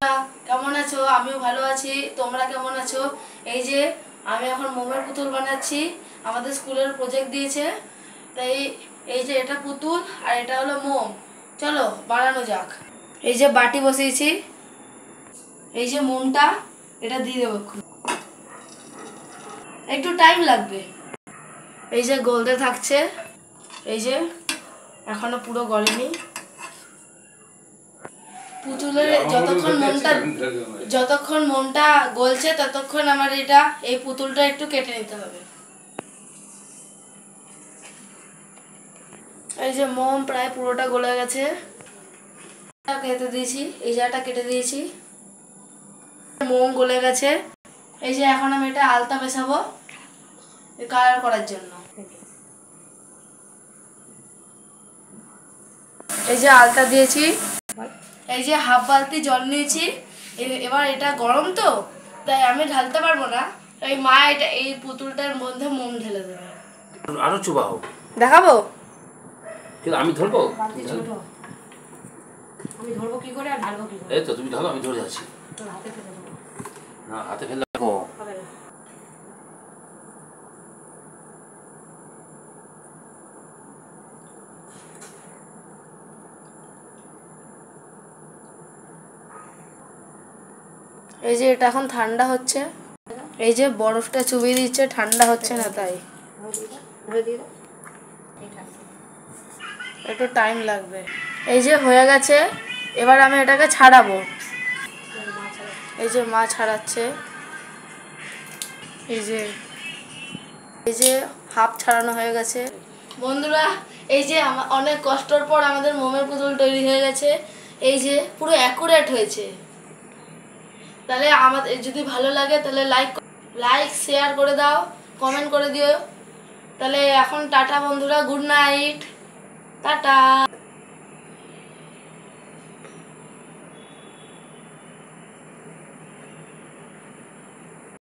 কেমন আছো? আমিও ভালো আছি। তোমরা কেমন আছো? এই যে আমি এখন মোমের পুতুল বানাচ্ছি। আমাদের স্কুলের প্রজেক্ট দিয়েছে, তাই এই যে এটা পুতুল আর এটা হলো মোম। চলো বানানো যাক। এই যে বাটি বসিয়েছি, এই যে মোমটা এটা দিয়ে দেবো, একটু টাইম লাগবে। এই যে গলতে থাকছে, এই যে এখনো পুরো গলেনি। পুতুলের যতক্ষণ মোমটা গলছে ততক্ষণ আমার এই পুতুলটা একটু কেটে নিতে হবে। এই যে মোম প্রায় পুরোটা গলে গেছে, কেটে দিয়েছি, এই জায়গাটা কেটে দিয়েছি। মোম গলে গেছে। এই যে এখন আমি এটা আলতা মেশাবো কালার করার জন্য। এই যে আলতা দিয়েছি, এই যে হাফ বালতি জল নিয়েছি। এবার এটা গরম তো, তাই আমি ঢালতে পারবো না, তাই মা এই পুতুলটার মধ্যে মোম ঢেলে দেবে। আরো চুবাও, দেখাবো? আমি ধরবো? আমি ধরবো কি করে আর ঢালবো কি করে? এই তো তুমি ধরো, আমি ধরে যাচ্ছি। হাতে ফেলে দেবো না, হাতে ফেলে রাখো। এই যে এটা এখন ঠান্ডা হচ্ছে, এই যে বরফটা চুবিয়ে দিচ্ছে, ঠান্ডা হচ্ছে না, তাই একটু টাইম লাগবে। এই যে হয়ে গেছে, এবার আমি এটাকে ছাড়াবো। এই যে মা ছাড়াচ্ছে, এই যে হাফ ছাড়ানো হয়ে গেছে। বন্ধুরা, এই যে অনেক কষ্টর পর আমাদের মোমের পুতুল তৈরি হয়ে গেছে। এই যে পুরো অ্যাকুরেট হয়েছে। তাহলে আমাদের যদি ভালো লাগে তাহলে লাইক শেয়ার করে দাও, কমেন্ট করে দিও। তাহলে এখন টাটা বন্ধুরা, গুড নাইট, টাটা।